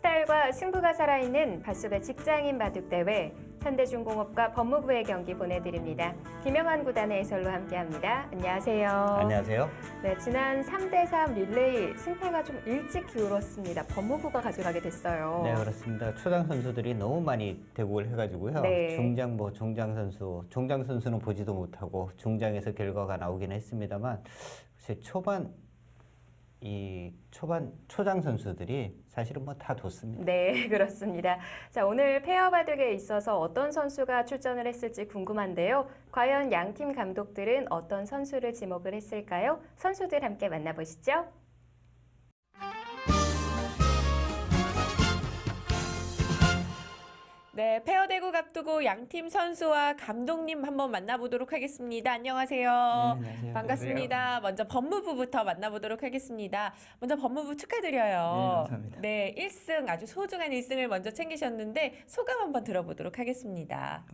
스타일과 승부가 살아있는 밭숲의 직장인 바둑대회, 현대중공업과 법무부의 경기 보내드립니다. 김영환 구단의 해설로 함께합니다. 안녕하세요. 안녕하세요. 네, 지난 3대3 릴레이 승패가 좀 일찍 기울었습니다. 법무부가 가져가게 됐어요. 네, 그렇습니다. 초장 선수들이 너무 많이 대국을 해가지고요. 네. 중장, 종장 선수는 보지도 못하고 중장에서 결과가 나오긴 했습니다만, 글쎄 초장 선수들이 사실은 뭐 다 뒀습니다. 네, 그렇습니다. 자, 오늘 페어 바둑에 있어서 어떤 선수가 출전을 했을지 궁금한데요. 과연 양팀 감독들은 어떤 선수를 지목을 했을까요? 선수들 함께 만나보시죠. 네, 페어 대국 앞두고 양팀 선수와 감독님 한번 만나보도록 하겠습니다. 안녕하세요. 안녕하세요. 반갑습니다. 먼저 법무부부터 만나보도록 하겠습니다. 먼저 법무부 축하드려요. 네, 감사합니다. 네, 1승 아주 소중한 1승을 먼저 챙기셨는데 소감 한번 들어보도록 하겠습니다.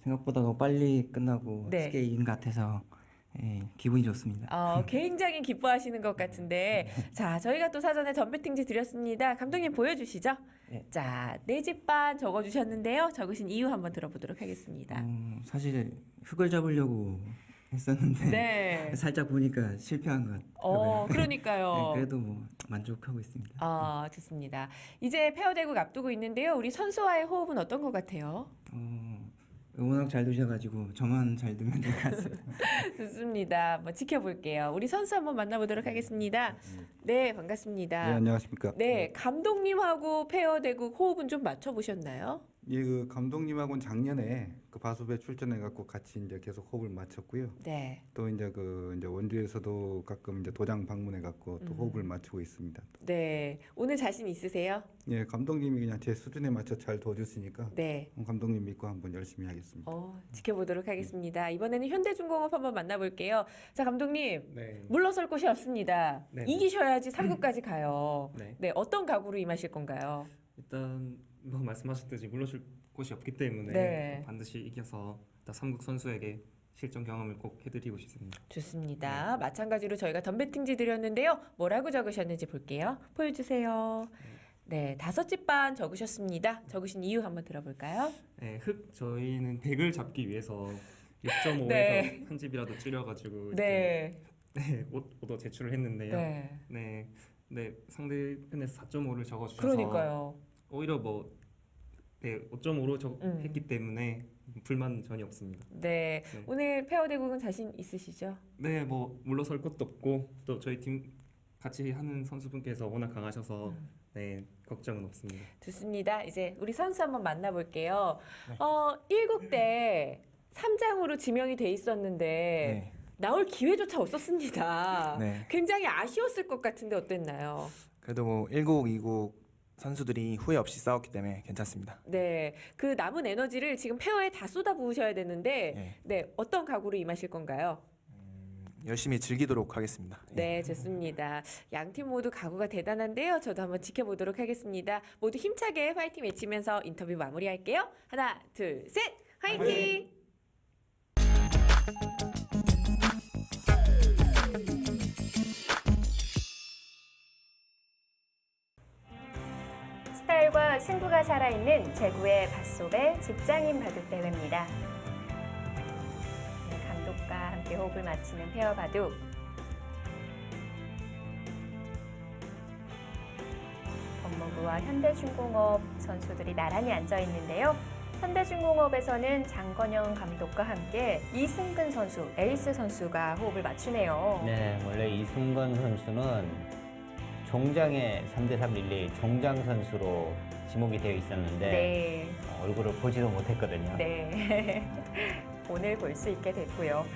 생각보다 너무 빨리 끝나고 네. 쉽게 이긴 것 같아서 기분이 좋습니다. 굉장히 기뻐하시는 것 같은데 자, 저희가 또 사전에 덤배팅지 드렸습니다. 감독님 보여주시죠. 네. 자, 네 집반 적어주셨는데요. 적으신 이유 한번 들어보도록 하겠습니다. 사실 흙을 잡으려고 했었는데 네. 살짝 보니까 실패한 것 같아요. 그러니까요. 네, 그래도 뭐 만족하고 있습니다. 좋습니다. 이제 페어 대국 앞두고 있는데요. 우리 선수와의 호흡은 어떤 것 같아요? 워낙 잘 두셔가지고 저만 잘 두면 될 것 같습니다. 좋습니다. 한번 지켜볼게요. 우리 선수 한번 만나보도록 하겠습니다. 네, 반갑습니다. 네, 안녕하십니까. 네, 감독님하고 페어 대국 호흡은 좀 맞춰보셨나요? 예, 그 감독님하고는 작년에 그 바숲에 출전해갖고 같이 이제 계속 호흡을 맞췄고요. 네. 또 이제 이제 원주에서도 가끔 이제 도장 방문해갖고 또 호흡을 맞추고 있습니다. 네. 오늘 자신 있으세요? 예, 감독님이 그냥 제 수준에 맞춰 잘 도와주시니까 네. 감독님 믿고 한번 열심히 하겠습니다. 지켜보도록 하겠습니다. 이번에는 현대중공업 한번 만나볼게요. 자, 감독님. 네. 물러설 곳이 없습니다. 네. 이기셔야지 3구까지 가요. 네. 네, 어떤 각오로 임하실 건가요? 일단 뭐 말씀하셨듯이 물러줄 곳이 없기 때문에 네. 반드시 이겨서 일단 삼국 선수에게 실전 경험을 꼭 해드리고 싶습니다. 좋습니다. 마찬가지로 저희가 덤배팅지 드렸는데요. 뭐라고 적으셨는지 볼게요. 보여주세요. 네, 5집반 적으셨습니다. 적으신 이유 한번 들어볼까요? 네, 저희는 100을 잡기 위해서 6.5에서 네. 한 집이라도 줄여가지고 네. 오도 제출을 했는데요. 네. 네, 상대편에서 4.5를 적어주셔서 그러니까요. 오히려 5.5로 했기 때문에 불만 전혀 없습니다. 네. 네. 오늘 페어 대국은 자신 있으시죠? 네, 뭐 물러설 것도 없고 또 저희 팀 같이 하는 선수분께서 워낙 강하셔서 네, 걱정은 없습니다. 좋습니다. 이제 우리 선수 한번 만나볼게요. 1국 때 3장으로 지명이 돼 있었는데 나올 기회조차 없었습니다. 네. 굉장히 아쉬웠을 것 같은데 어땠나요? 그래도 뭐 1국, 2국 선수들이 후회 없이 싸웠기 때문에 괜찮습니다. 네, 그 남은 에너지를 지금 페어에 다 쏟아 부으셔야 되는데 네, 어떤 각오로 임하실 건가요? 열심히 즐기도록 하겠습니다. 네, 좋습니다. 양팀 모두 각오가 대단한데요. 저도 한번 지켜보도록 하겠습니다. 모두 힘차게 화이팅 외치면서 인터뷰 마무리할게요. 하나, 둘, 셋! 화이팅! 스타일과 승부가 살아있는 제9회 밭숲의 직장인 바둑대회입니다. 네, 감독과 함께 호흡을 맞추는 페어 바둑. 법무부와 현대중공업 선수들이 나란히 앉아 있는데요. 현대중공업에서는 장건영 감독과 함께 이승근 선수, 에이스 선수가 호흡을 맞추네요. 네, 원래 이승건 선수는 종장의 3대3 릴레이 종장 선수로 지목이 되어 있었는데 네. 얼굴을 보지도 못했거든요. 네. 오늘 볼 수 있게 됐고요.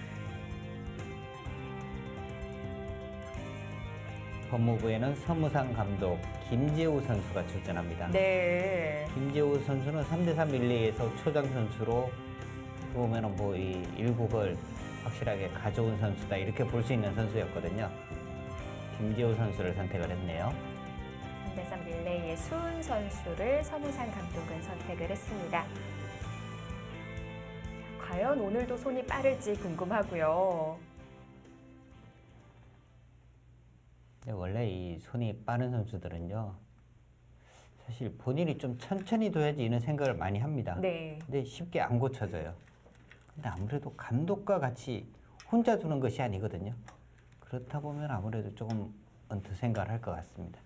법무부에는 서무상 감독 김재우 선수가 출전합니다. 네. 김재우 선수는 3대3 릴레이에서 초장 선수로 보면은 뭐 이 1국을 확실하게 가져온 선수다 이렇게 볼 수 있는 선수였거든요. 김재우 선수를 선택을 했네요. 3대3 릴레이의 수은 선수를 서무상 감독은 선택을 했습니다. 과연 오늘도 손이 빠를지 궁금하고요. 원래 이 손이 빠른 선수들은요, 사실 본인이 좀 천천히 둬야지 이런 생각을 많이 합니다. 네. 근데 쉽게 안 고쳐져요. 근데 아무래도 감독과 같이 혼자 두는 것이 아니거든요. 그렇다 보면 아무래도 조금 언뜻 생각을 할 것 같습니다.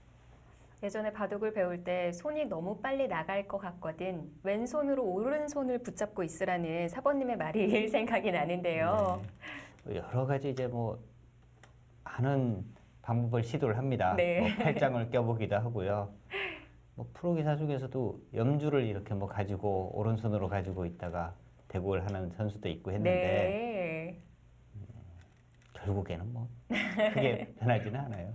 예전에 바둑을 배울 때 손이 너무 빨리 나갈 것 같거든. 왼손으로 오른손을 붙잡고 있으라는 사범님의 말이 생각이 나는데요. 네. 여러 가지 이제 뭐 하는 방법을 시도를 합니다. 네. 뭐 팔짱을 껴보기도 하고요. 뭐 프로 기사 중에서도 염주를 이렇게 뭐 가지고 오른손으로 가지고 있다가 대국을 하는 선수도 있고 했는데 네. 결국에는 뭐 크게 변하지는 않아요.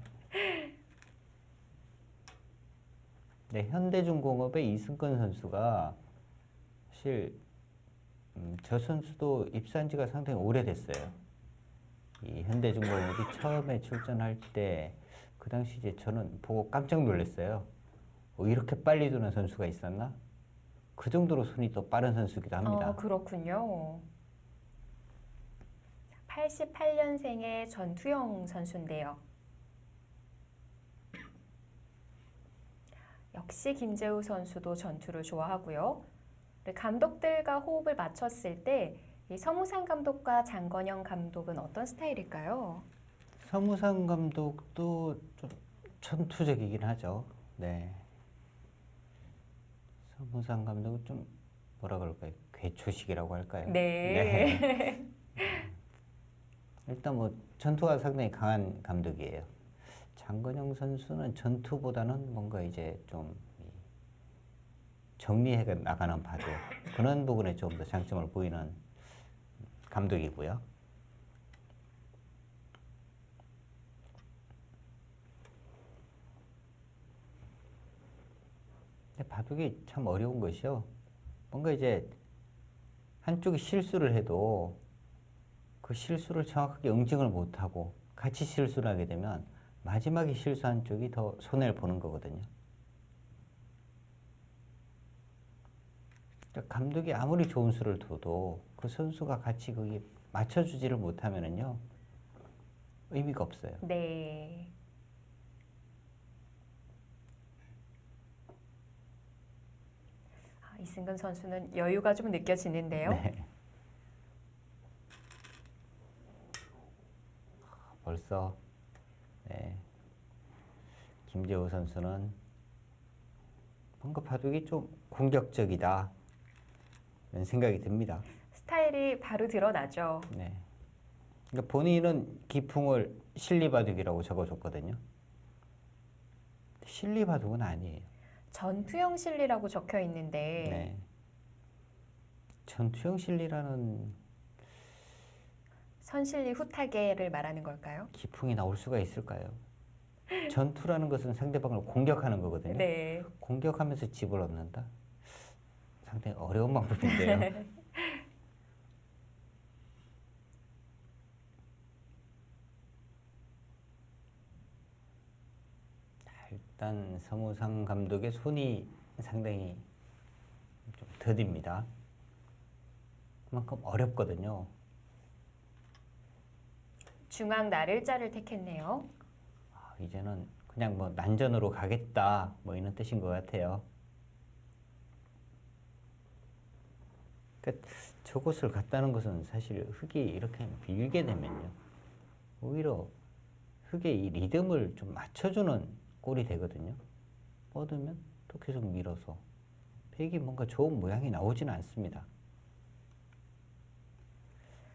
네, 현대중공업의 이승권 선수가 사실 저 선수도 입사한 지가 상당히 오래됐어요. 이 현대중공업이 처음에 출전할 때 그 당시 이제 저는 보고 깜짝 놀랐어요. 이렇게 빨리 두는 선수가 있었나? 그 정도로 손이 또 빠른 선수기도 합니다. 그렇군요. 88년생의 전투영 선수인데요. 역시 김재우 선수도 전투를 좋아하고요. 감독들과 호흡을 맞췄을 때 이 서무상 감독과 장건영 감독은 어떤 스타일일까요? 서무상 감독도 좀 전투적이긴 하죠. 네. 서무상 감독은 좀 뭐라 그럴까요? 괴초식이라고 할까요? 네. 일단 뭐 전투가 상당히 강한 감독이에요. 장건영 선수는 전투보다는 뭔가 이제 좀 정리해 나가는 바둑 그런 부분에 좀 더 장점을 보이는 감독이고요. 근데 바둑이 참 어려운 것이요. 뭔가 이제 한쪽이 실수를 해도 그 실수를 정확하게 응징을 못하고 같이 실수를 하게 되면 마지막에 실수한 쪽이 더 손해를 보는 거거든요. 그러니까 감독이 아무리 좋은 수를 둬도 그 선수가 같이 거기 맞춰주지를 못하면은요 의미가 없어요. 네. 이승근 선수는 여유가 좀 느껴지는데요. 네. 벌써 네. 김재호 선수는 뭔가 바둑이 좀 공격적이다 이런 생각이 듭니다. 스타일이 바로 드러나죠. 네. 그러니까 본인은 기풍을 실리바둑이라고 적어줬거든요. 실리바둑은 아니에요. 전투형 실리라고 적혀 있는데 네. 전투형 실리라는 선실리 후타게를 말하는 걸까요? 기풍이 나올 수가 있을까요? 전투라는 것은 상대방을 공격하는 거거든요. 네. 공격하면서 집을 얻는다? 상당히 어려운 방법인데요. 일단 서무상 감독의 손이 상당히 좀 더딥니다. 그만큼 어렵거든요. 중앙 나를자를 택했네요. 이제는 그냥 뭐 난전으로 가겠다 뭐 이런 뜻인 것 같아요. 그러니까 저곳을 갔다는 것은 사실 흙이 이렇게 밀게 되면요 오히려 흙의 이 리듬을 좀 맞춰주는 꼴이 되거든요. 뻗으면 또 계속 밀어서 팩이 뭔가 좋은 모양이 나오지는 않습니다.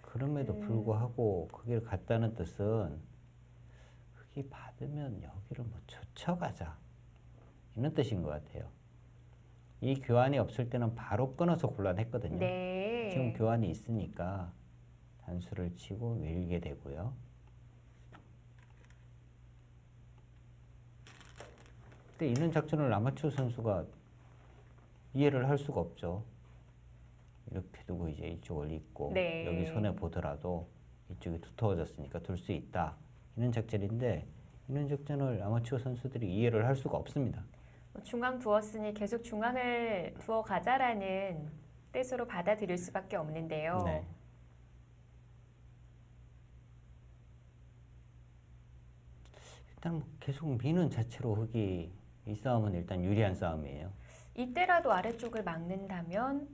그럼에도 불구하고 거기를 갔다는 뜻은 흙이 받으면 여기를 뭐 젖혀가자 이런 뜻인 것 같아요. 이 교환이 없을 때는 바로 끊어서 곤란했거든요. 네. 지금 교환이 있으니까 단수를 치고 밀게 되고요. 근데 이런 작전을 아마추어 선수가 이해를 할 수가 없죠. 이렇게 두고 이제 이쪽을 잇고 네. 여기 손해 보더라도 이쪽이 두터워졌으니까 둘 수 있다. 이런 작전인데 이런 작전을 아마추어 선수들이 이해를 할 수가 없습니다. 중앙 두었으니 계속 중앙을 두어 가자라는 뜻으로 받아들일 수밖에 없는데요. 네. 일단 뭐 계속 미는 자체로 흙이 이 싸움은 일단 유리한 싸움이에요. 이때라도 아래쪽을 막는다면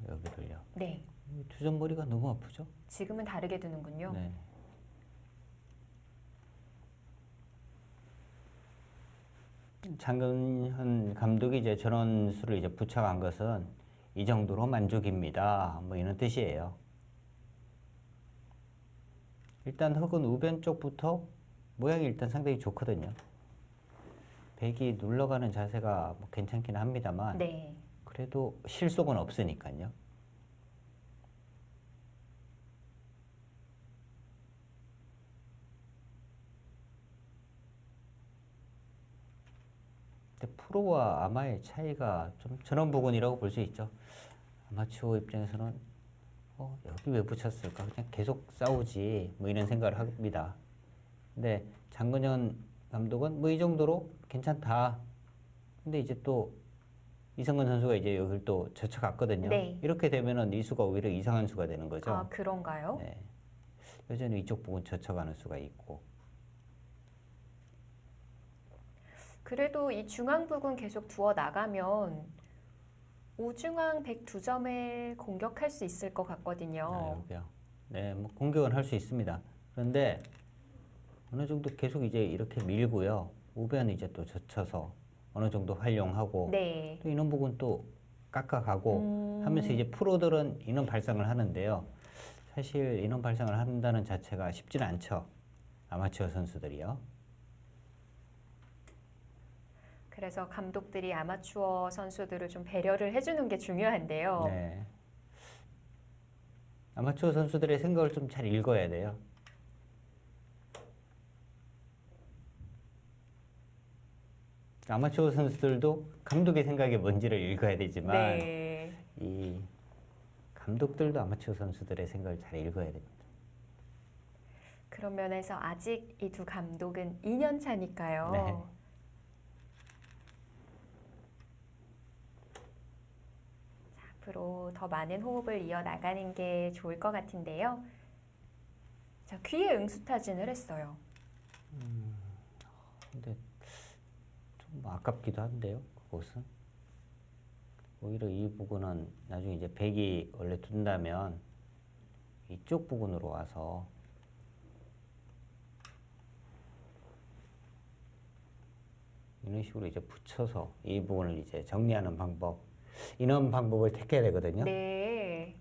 여기를요. 네, 투전머리가 너무 아프죠? 지금은 다르게 두는군요. 네. 장근현 감독이 이제 저런 수를 이제 붙여간 것은 이 정도로 만족입니다. 뭐 이런 뜻이에요. 일단 흑은 우변 쪽부터 모양이 일단 상당히 좋거든요. 백이 눌러가는 자세가 뭐 괜찮긴 합니다만 네. 그래도 실속은 없으니까요. 근데 프로와 아마의 차이가 좀 저런 부분이라고 볼 수 있죠. 아마추어 입장에서는 여기 왜 붙였을까? 그냥 계속 싸우지 뭐 이런 생각을 합니다. 근데 장근현 감독은 뭐 이 정도로 괜찮다. 근데 이제 또 이성근 선수가 이제 여기를 또 젖혀갔거든요. 네. 이렇게 되면은 이 수가 오히려 이상한 수가 되는 거죠. 아, 그런가요? 네. 여전히 이쪽 부분 젖혀가는 수가 있고. 그래도 이 중앙 부근 계속 두어 나가면 우중앙 102점을 공격할 수 있을 것 같거든요. 여기요. 네, 뭐 공격은 할 수 있습니다. 그런데 어느 정도 계속 이제 이렇게 밀고요. 우변 이제 또 젖혀서 어느 정도 활용하고 네. 또 인원 부분 또 깎아가고 하면서 이제 프로들은 인원 발상을 하는데요. 사실 인원 발상을 한다는 자체가 쉽지는 않죠. 아마추어 선수들이요. 그래서 감독들이 아마추어 선수들을 좀 배려를 해주는 게 중요한데요. 네. 아마추어 선수들의 생각을 좀 잘 읽어야 돼요. 아마추어 선수들도 감독의 생각이 뭔지를 읽어야 되지만 네. 이 감독들도 아마추어 선수들의 생각을 잘 읽어야 됩니다. 그런 면에서 아직 이 두 감독은 2년 차니까요. 네. 앞으로 더 많은 호흡을 이어나가는 게 좋을 것 같은데요. 자, 귀에 응수타진을 했어요. 근데 좀 아깝기도 한데요. 그것은 오히려 이 부분은 나중에 이제 백이 원래 둔다면 이쪽 부분으로 와서 이런 식으로 이제 붙여서 이 부분을 이제 정리하는 방법, 이런 방법을 택해야 되거든요. 네.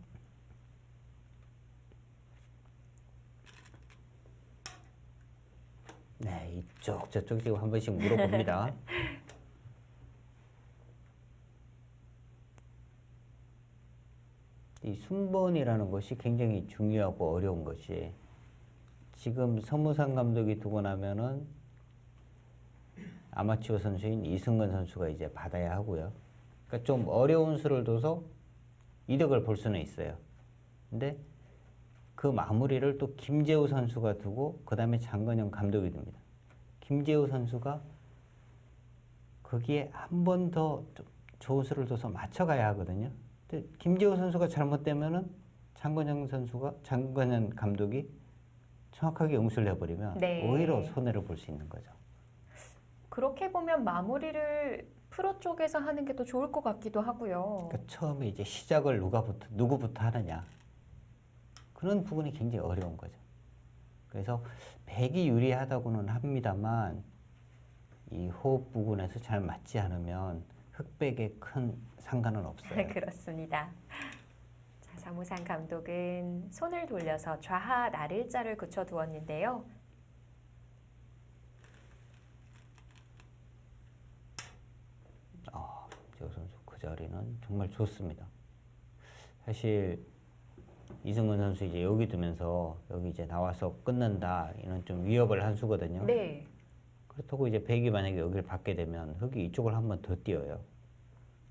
네, 이쪽 저쪽 지금 한 번씩 물어봅니다. 이 순번이라는 것이 굉장히 중요하고 어려운 것이 지금 서무상 감독이 두고 나면은 아마추어 선수인 이승근 선수가 이제 받아야 하고요. 그러니까 좀 어려운 수를 둬서 이득을 볼 수는 있어요. 근데 그 마무리를 또 김재우 선수가 두고 그 다음에 장건영 감독이 둡니다. 김재우 선수가 거기에 한 번 더 좋은 수를 둬서 맞춰가야 하거든요. 근데 김재우 선수가 잘못되면은 장건영 감독이 정확하게 응수를 해버리면 네. 오히려 손해를 볼 수 있는 거죠. 그렇게 보면 마무리를 프로 쪽에서 하는 게 더 좋을 것 같기도 하고요. 그러니까 처음에 이제 시작을 누구부터 하느냐 그런 부분이 굉장히 어려운 거죠. 그래서 백이 유리하다고는 합니다만 이 호흡 부분에서 잘 맞지 않으면 흑백에 큰 상관은 없어요. 그렇습니다. 자, 서무상 감독은 손을 돌려서 좌하 나를자를 굳혀두었는데요. 저 선수 그 자리는 정말 좋습니다. 사실 이승근 선수 이제 여기 두면서 여기 이제 나와서 끊는다 이런 좀 위협을 한 수거든요. 네. 그렇다고 이제 백이 만약에 여기를 받게 되면 흑이 이쪽을 한 번 더 띄어요.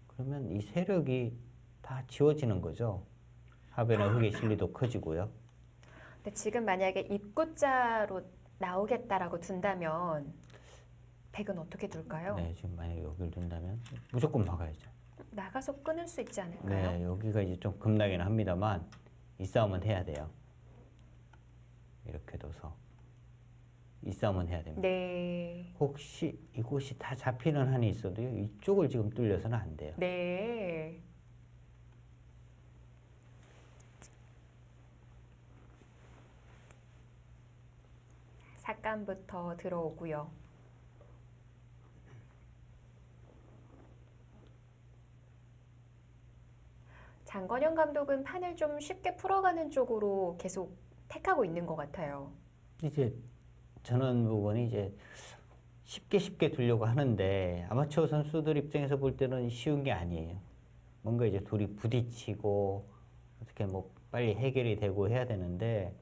그러면 이 세력이 다 지워지는 거죠. 하변의 흑의 실리도 커지고요. 근데 지금 만약에 입구자로 나오겠다라고 둔다면 백은 어떻게 둘까요? 네, 지금 만약에 여기를 둔다면 무조건 막아야죠. 나가서 끊을 수 있지 않을까요? 네, 여기가 이제 좀 급나긴 합니다만 이 싸움은 해야 돼요. 이렇게 둬서 이 싸움은 해야 됩니다. 네. 혹시 이곳이 다 잡히는 한이 있어도요. 이쪽을 지금 뚫려서는 안 돼요. 네. 삭감부터 들어오고요. 장건영 감독은 판을 좀 쉽게 풀어가는 쪽으로 계속 택하고 있는 것 같아요. 이제 저는 부분이 이제 쉽게 두려고 하는데 아마추어 선수들 입장에서 볼 때는 쉬운 게 아니에요. 뭔가 이제 둘이 부딪히고 어떻게 뭐 빨리 해결이 되고 해야 되는데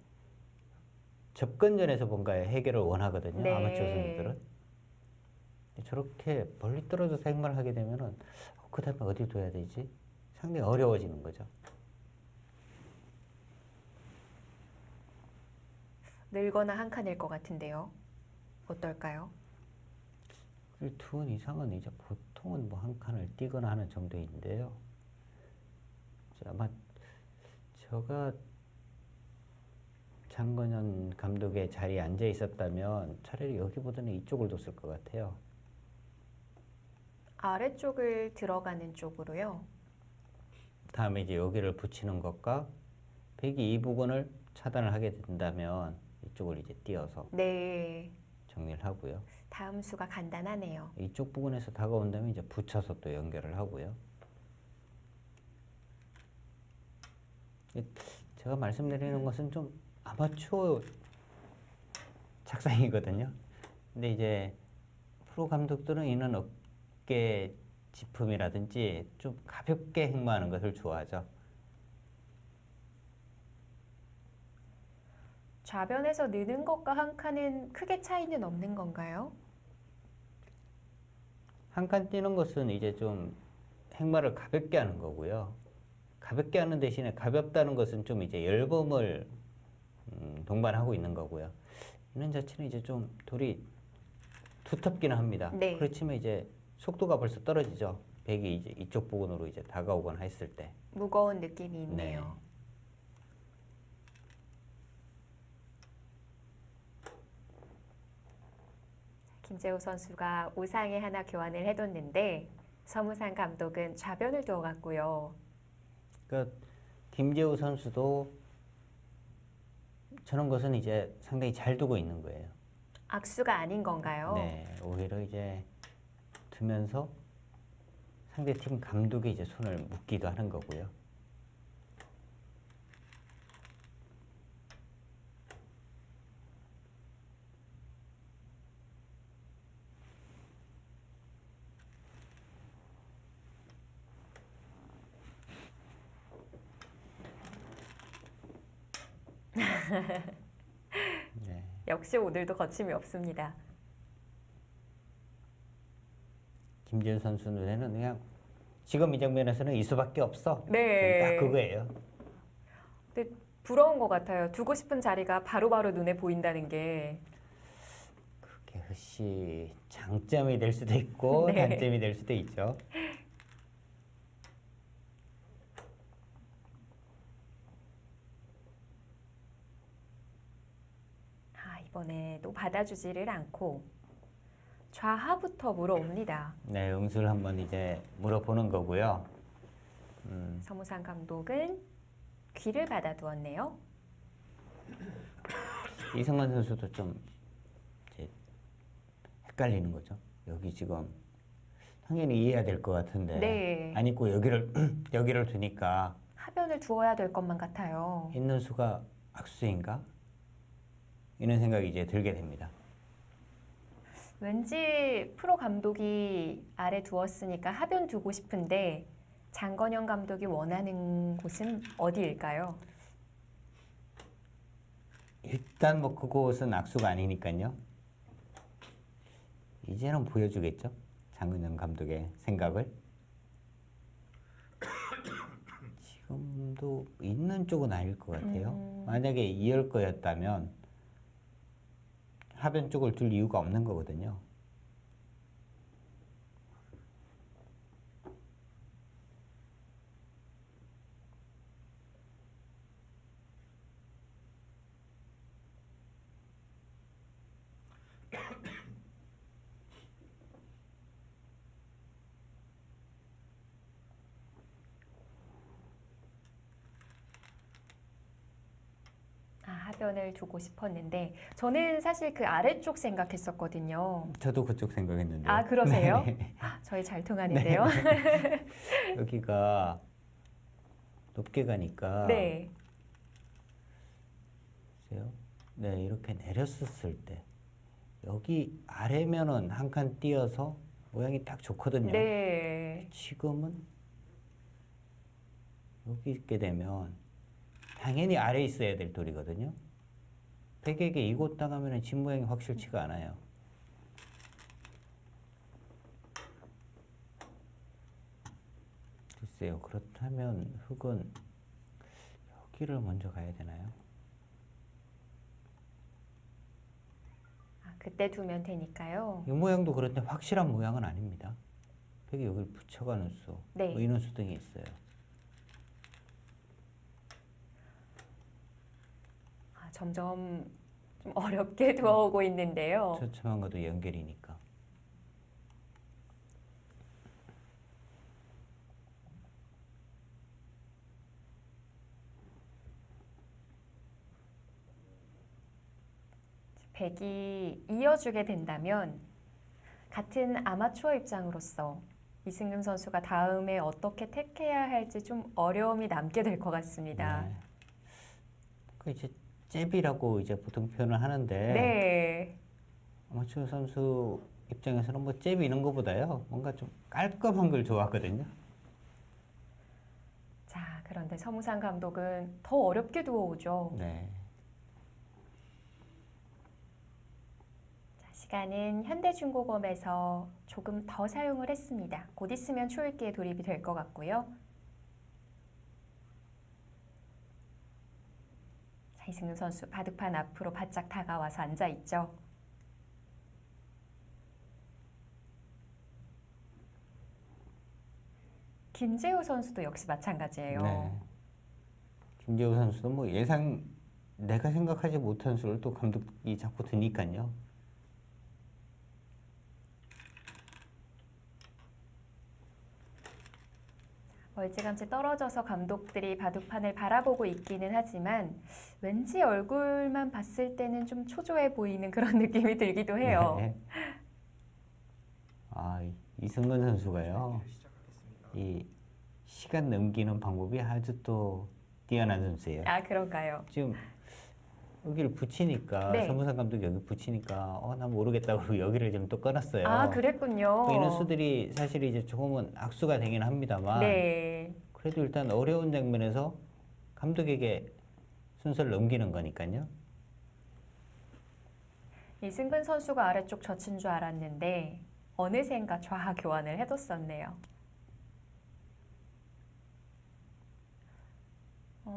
접근전에서 뭔가 해결을 원하거든요. 네. 아마추어 선수들은. 저렇게 멀리 떨어져서 행마를 하게 되면은 그 다음에 어디 둬야 되지? 상당히 어려워지는 거죠. 늘거나 한 칸일 것 같은데요. 어떨까요? 두 원 이상은 이제 보통은 뭐 한 칸을 띄거나 하는 정도인데요. 아마 제가 장건현 감독의 자리에 앉아 있었다면 차라리 여기보다는 이쪽을 뒀을 것 같아요. 아래쪽을 들어가는 쪽으로요. 다음에 이제 여기를 붙이는 것과 백이 이 부분을 차단을 하게 된다면 이쪽을 이제 띄어서 네. 정리를 하고요. 다음 수가 간단하네요. 이쪽 부분에서 다가온다면 이제 붙여서 또 연결을 하고요. 제가 말씀드리는 것은 좀 아마추어 작상이거든요. 근데 이제 프로 감독들은 이런 어깨 짚음이라든지 좀 가볍게 행마하는 것을 좋아하죠. 좌변에서 느는 것과 한 칸은 크게 차이는 없는 건가요? 한 칸 뛰는 것은 이제 좀 행마를 가볍게 하는 거고요. 가볍게 하는 대신에 가볍다는 것은 좀 이제 열범을 동반하고 있는 거고요. 이는 자체는 이제 좀 돌이 두텁기는 합니다. 네. 그렇지만 이제 속도가 벌써 떨어지죠. 백이 이제 이쪽 부분으로 이제 다가오거나 했을 때. 무거운 느낌이 있네요. 김재호 선수가 우상에 하나 교환을 해뒀는데 서무상 감독은 좌변을 두어갔고요. 그러니까 김재우 선수도 저런 것은 이제 상당히 잘 두고 있는 거예요. 악수가 아닌 건가요? 네, 오히려 이제 두면서 상대팀 감독이 이제 손을 묶기도 하는 거고요. 네. 역시 오늘도 거침이 없습니다. 김재우 선수 눈에는 그냥 지금 이 장면에서는 이 수밖에 없어. 네. 딱 그거예요. 근데 부러운 것 같아요. 두고 싶은 자리가 바로바로 눈에 보인다는 게. 그게 혹시 장점이 될 수도 있고 네. 단점이 될 수도 있죠. 이번에도 받아주지를 않고 좌하부터 물어옵니다. 네, 응수를 한번 이제 물어보는 거고요. 서무상 감독은 귀를 받아두었네요. 이승만 선수도 좀 이제 헷갈리는 거죠. 여기 지금 당연히 이해해야 될 것 같은데 네. 안 입고 여기를 여기를 두니까 하변을 두어야 될 것만 같아요. 있는 수가 악수인가? 이런 생각이 이제 들게 됩니다. 왠지 프로 감독이 아래 두었으니까 하변 두고 싶은데 장건영 감독이 원하는 곳은 어디일까요? 일단 뭐 그곳은 악수가 아니니까요. 이제는 보여주겠죠. 장근영 감독의 생각을. 지금도 있는 쪽은 아닐 것 같아요. 만약에 이을 거였다면 하변 쪽을 둘 이유가 없는 거거든요. 하변을 두고 싶었는데 저는 사실 그 아래쪽 생각했었거든요. 저도 그쪽 생각했는데. 아, 그러세요? 네. 저희 잘 통하는데요. 여기가 높게 가니까 네. 보세요. 네, 이렇게 내렸었을 때 여기 아래면은 한 칸 띄어서 모양이 딱 좋거든요. 네. 지금은 여기 있게 되면 당연히 아래에 있어야 될 돌이거든요. 백에게 이곳 당하면 집 모양이 확실치가 않아요. 글쎄요. 그렇다면 흙은 여기를 먼저 가야 되나요? 그때 두면 되니까요. 이 모양도 그런데 확실한 모양은 아닙니다. 백이 여기를 붙여가는 수, 네. 뭐 이런 수 등이 있어요. 점점 좀 어렵게 두어오고 있는데요. 처참한 것도 연결이니까. 백이 이어주게 된다면 같은 아마추어 입장으로서 이승금 선수가 다음에 어떻게 택해야 할지 좀 어려움이 남게 될 것 같습니다. 네. 그 이제 잽이라고 이제 보통 표현을 하는데 네. 아마추어 선수 입장에서는 뭐 잽이 이런 것보다요 뭔가 좀 깔끔한 걸 좋아하거든요. 자, 그런데 서무상 감독은 더 어렵게 두어오죠. 네. 자, 시간은 현대중공업에서 조금 더 사용을 했습니다. 곧 있으면 초읽기에 돌입이 될 것 같고요. 자, 이승금 선수 바둑판 앞으로 바짝 다가와서 앉아 있죠. 김재호 선수도 역시 마찬가지예요. 네. 김재호 선수도 뭐 예상 내가 생각하지 못한 수를 또 감독이 자꾸 드니까요. 멀찌감치 떨어져서 감독들이 바둑판을 바라보고 있기는 하지만 왠지 얼굴만 봤을 때는 좀 초조해 보이는 그런 느낌이 들기도 해요. 네. 이승근 선수가요. 이 시간 넘기는 방법이 아주 또 뛰어난 선수예요. 아, 그런가요? 지금 여기를 붙이니까 네. 서무상 감독이 여기 붙이니까 난 모르겠다고 여기를 좀 또 꺼놨어요. 아, 그랬군요. 뭐 이런 수들이 사실 이제 조금은 악수가 되긴 합니다만 네. 그래도 일단 어려운 장면에서 감독에게 순서를 넘기는 거니까요. 이승근 선수가 아래쪽 젖힌 줄 알았는데 어느샌가 좌하 교환을 해뒀었네요.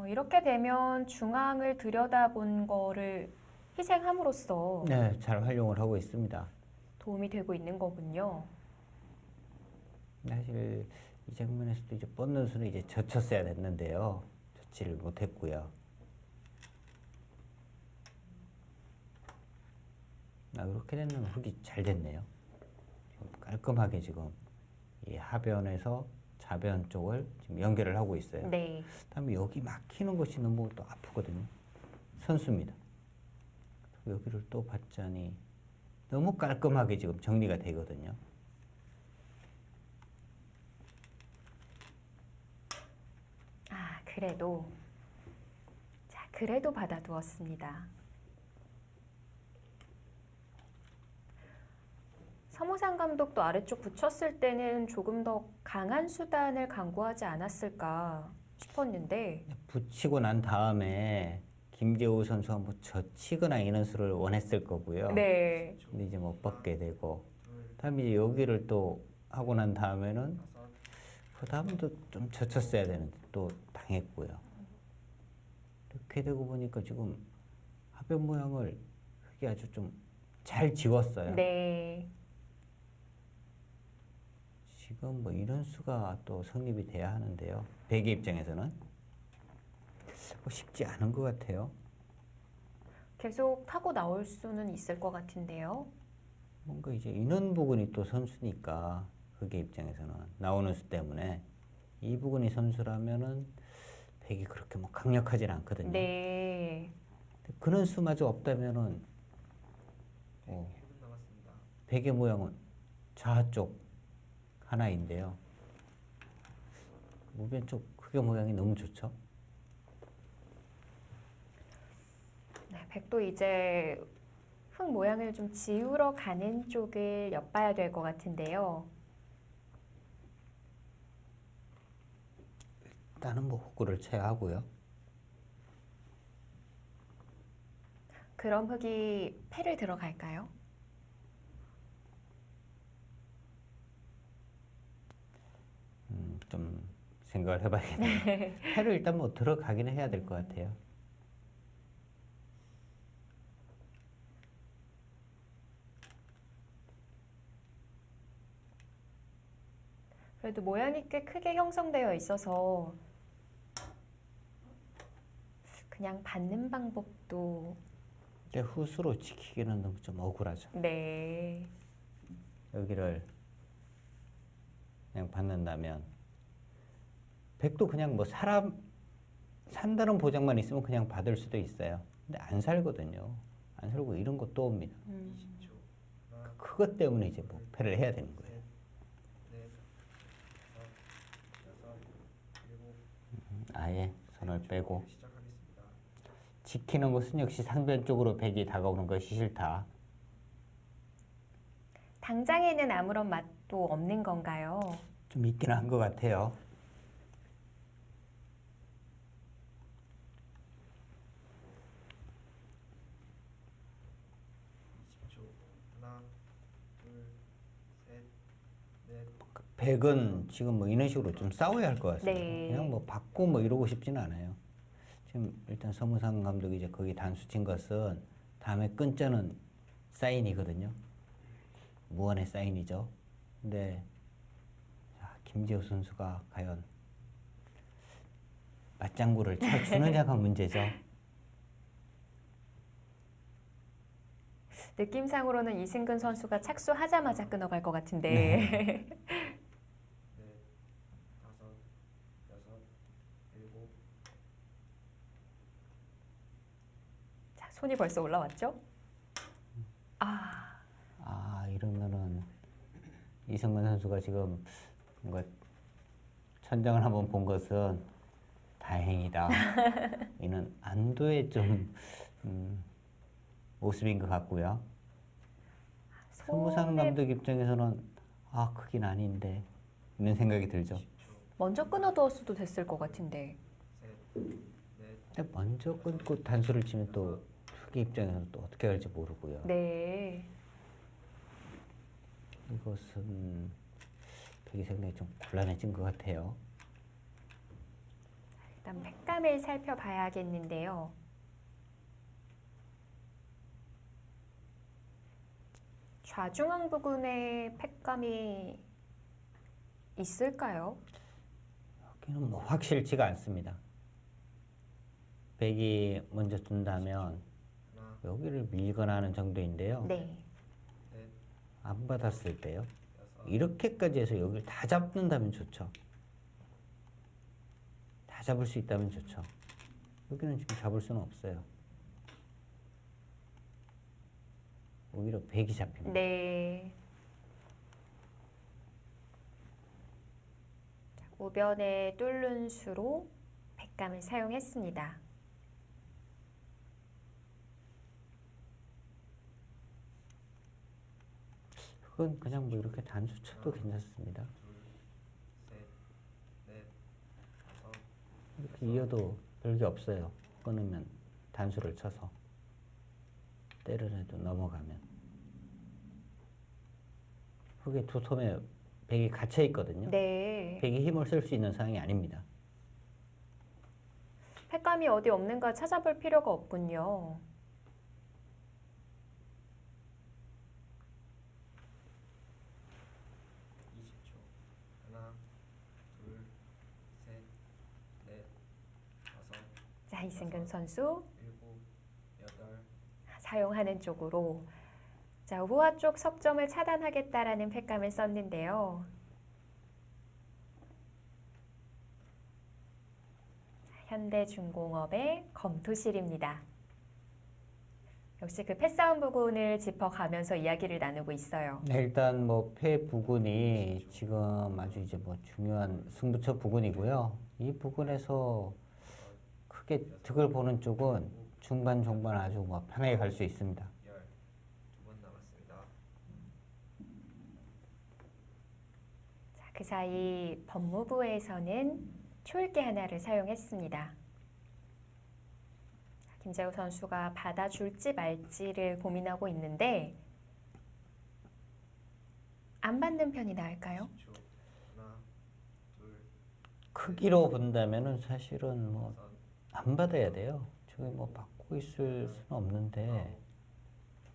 이렇게 되면 중앙을 들여다본 거를 희생함으로써 네, 잘 활용을 하고 있습니다. 도움이 되고 있는 거군요. 사실 이 장면에서도 이제 뻗는 수는 이제 젖혔어야 됐는데요. 젖지를 못했고요. 그렇게 되면 흙이 잘 됐네요. 좀 깔끔하게 지금 이 하변에서 자변 쪽을 지금 연결을 하고 있어요. 네. 다음에 여기 막히는 것이 너무 또 아프거든요. 선수입니다. 여기를 또 봤자니 너무 깔끔하게 지금 정리가 되거든요. 그래도 자, 그래도 받아두었습니다. 서무상 감독도 아래쪽 붙였을 때는 조금 더 강한 수단을 강구하지 않았을까 싶었는데 붙이고 난 다음에 김재호 선수가 뭐 젖히거나 이런 수를 원했을 거고요. 네. 근데 이제 못 받게 되고 다음에 이제 여기를 또 하고 난 다음에는 그 다음도 좀 젖혔어야 되는데 또 당했고요. 이렇게 되고 보니까 지금 하변 모양을 흙이 아주 좀 잘 지웠어요. 네. 지금 뭐 이런 수가 또 성립이 돼야 하는데요. 백의 입장에서는 뭐 쉽지 않은 것 같아요. 계속 타고 나올 수는 있을 것 같은데요. 뭔가 이제 인원 부근이 또 선수니까 흑의 입장에서는 나오는 수 때문에 이 부근이 선수라면은 백이 그렇게 뭐 강력하진 않거든요. 네. 그런 수마저 없다면은 백의 모양은 좌 쪽 하나인데요. 우변 쪽 흑의 모양이 너무 좋죠. 네, 백도 이제 흙 모양을 좀 지우러 가는 쪽을 엿봐야 될 것 같은데요. 일단은 뭐 호구를 쳐야 하고요. 그럼 흙이 패를 들어갈까요? 좀 생각을 해봐야겠네요. 패를 일단 뭐 들어가기는 해야 될 것 같아요. 그래도 모양이 꽤 크게 형성되어 있어서 그냥 받는 방법도 근데 후수로 지키기는 너무 좀 억울하죠. 네. 여기를 그냥 받는다면 백도 그냥 뭐 사람 산다는 보장만 있으면 그냥 받을 수도 있어요. 근데 안 살거든요. 안 살고 이런 것도 옵니다. 그것 때문에 이제 뭐 패를 해야 되는 거예요. 아예 손을 빼고 지키는 것은 역시 상변 쪽으로 백이 다가오는 것이 싫다. 당장에는 아무런 맛도 없는 건가요? 좀 있긴 한 것 같아요. 백은 지금 뭐 이런 식으로 좀 싸워야 할 것 같습니다. 네. 그냥 뭐 받고 뭐 이러고 싶지는 않아요. 지금 일단 서무상 감독이 이제 거기 단수 친 것은 다음에 끈자는 사인이거든요. 무한의 사인이죠. 근데 자, 김재호 선수가 과연 맞장구를 쳐주느냐가 문제죠. 느낌상으로는 이승근 선수가 착수하자마자 끊어갈 것 같은데. 자, 손이 벌써 올라왔죠? 아 이러면은 이승근 선수가 지금 뭔가 천장을 한번 본 것은 다행이다. 이는 안도의 좀 모습인 것 같고요. 서무상 손에 감독 입장에서는 아 크긴 아닌데 이런 생각이 들죠. 먼저 끊어두었어도 됐을 것 같은데. 근데 먼저 끊고 단수를 치면 또 흑의 입장에서는 또 어떻게 할지 모르고요. 네. 이것은 백이 상당히 좀 곤란해진 것 같아요. 일단 팩감을 살펴봐야겠는데요. 좌중앙 부근에 팩감이 있을까요? 여기는 뭐 확실치가 않습니다. 백이 먼저 둔다면 여기를 밀거나 하는 정도인데요. 네. 안 받았을 때요. 이렇게까지 해서 여기를 다 잡는다면 좋죠. 다 잡을 수 있다면 좋죠. 여기는 지금 잡을 수는 없어요. 오히려 백이 잡힙니다. 네. 자, 우변에 뚫는 수로 백감을 사용했습니다. 그건 그냥 뭐 이렇게 단수 쳐도 괜찮습니다. 이렇게 이어도 별게 없어요. 끊으면 단수를 쳐서 때려내도 넘어가면 흙의 두 톱에 백이 갇혀 있거든요. 네. 백이 힘을 쓸 수 있는 상황이 아닙니다. 팩감이 어디 없는가 찾아볼 필요가 없군요. 자, 이승근 선수 사용하는 쪽으로 자, 우호화 쪽 석점을 차단하겠다라는 팩감을 썼는데요. 현대중공업의 검토실입니다. 역시 그 패싸움 부분을 짚어가면서 이야기를 나누고 있어요. 네, 일단 뭐 폐 부근이 지금 아주 이제 뭐 중요한 승부처 부근이고요. 이 부근에서 크게 득을 보는 쪽은 중반, 종반 아주 뭐 편하게 갈 수 있습니다. 자, 그 사이 법무부에서는 초읽기 하나를 사용했습니다. 김재우 선수가 받아줄지 말지를 고민하고 있는데 안 받는 편이 나을까요? 크기로 본다면은 사실은 뭐 안 받아야 돼요. 저기 뭐 받고 있을 수는 없는데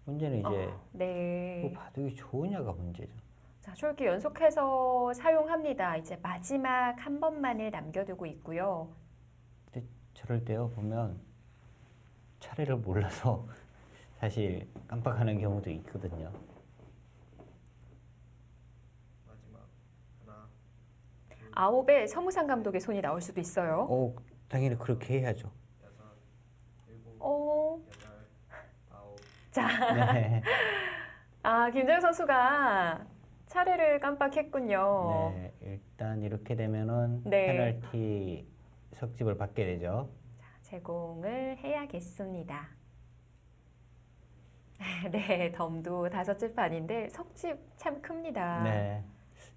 문제는 이제 네. 그 바둑이 좋으냐가 문제죠. 자, 초읽기 연속해서 사용합니다. 이제 마지막 한 번만을 남겨두고 있고요. 근데 저럴 때요 보면 차례를 몰라서 사실 깜빡하는 경우도 있거든요. 아홉에 서무상 감독의 손이 나올 수도 있어요. 당연히 그렇게 해야죠. 자, 네. 김재우 선수가 차례를 깜빡했군요. 네, 일단 이렇게 되면은 네. 페널티 석집을 받게 되죠. 제공을 해야겠습니다. 네, 덤도 5집 반인데 석집 참 큽니다. 네,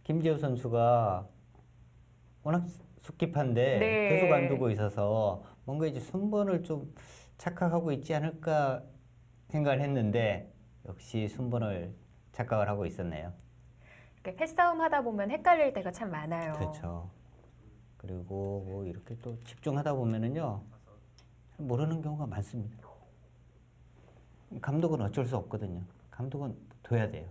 김재우 선수가 워낙 숙기판데 네. 계속 안 두고 있어서 뭔가 이제 순번을 좀 착각하고 있지 않을까 생각을 했는데 역시 순번을 착각을 하고 있었네요. 이렇게 패싸움 하다 보면 헷갈릴 때가 참 많아요. 그렇죠. 그리고 뭐 이렇게 또 집중하다 보면은요 모르는 경우가 많습니다. 감독은 어쩔 수 없거든요. 감독은 둬야 돼요.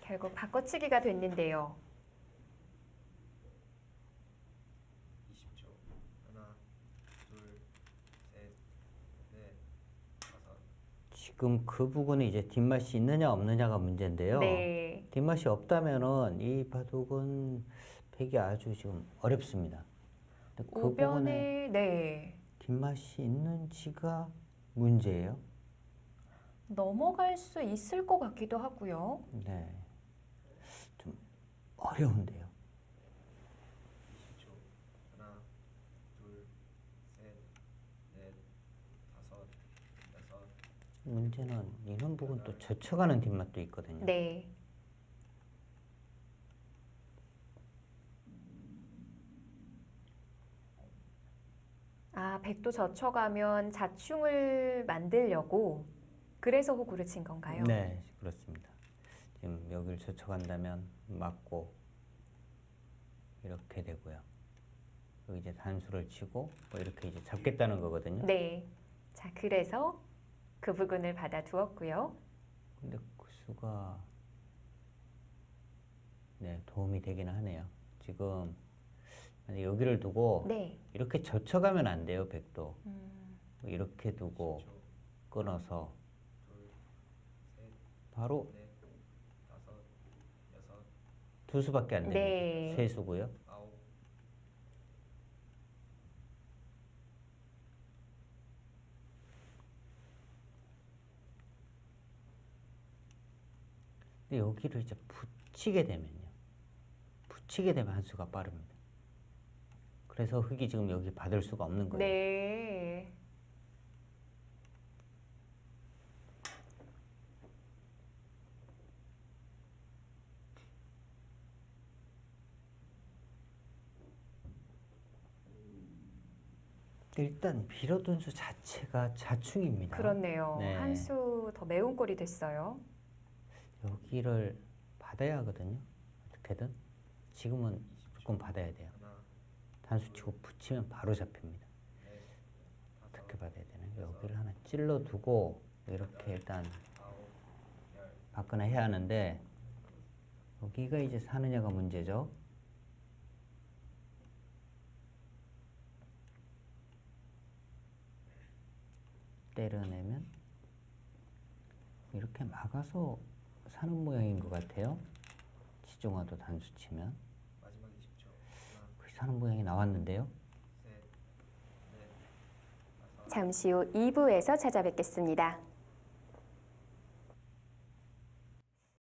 결국 바꿔치기가 됐는데요. 지금 그 부분이 이제 뒷맛이 있느냐 없느냐가 문제인데요. 네. 뒷맛이 없다면은 이 바둑은 패기 아주 지금 어렵습니다. 근데 그 부분에 우변에 네. 뒷맛이 있는지가 문제예요. 넘어갈 수 있을 것 같기도 하고요. 네, 좀 어려운데요. 문제는 이런 부분 또 젖혀가는 뒷맛도 있거든요. 네. 백도 젖혀가면 자충을 만들려고 그래서 호구를 친 건가요? 네, 그렇습니다. 지금 여기를 젖혀간다면 맞고 이렇게 되고요. 여기 이제 단수를 치고 뭐 이렇게 이제 잡겠다는 거거든요. 네. 자, 그래서 그 부분을 받아 두었고요. 근데 그 수가 네, 도움이 되긴 하네요. 지금 만약 여기를 두고 네. 이렇게 젖혀가면 안 돼요, 백도. 뭐 이렇게 두고 끊어서 바로 두 수밖에 안 됩니다. 네. 세 수고요. 근데 여기를 이제 붙이게 되면요. 붙이게 되면 한 수가 빠릅니다. 그래서 흑이 지금 여기 받을 수가 없는 거예요. 네. 일단 빌어둔 수 자체가 자충입니다. 그렇네요. 네. 한 수 더 매운 꼴이 됐어요. 여기를 받아야 하거든요. 어떻게든 지금은 무조건 받아야 돼요. 단수 치고 붙이면 바로 잡힙니다. 어떻게 받아야 되나? 여기를 하나 찔러 두고 이렇게 일단 받거나 해야 하는데 여기가 이제 사느냐가 문제죠. 때려내면 이렇게 막아서 사는 모양인 것 같아요. 지중화도 단수 치면 그 사는 모양이 나왔는데요. 잠시 후 2부에서 찾아뵙겠습니다.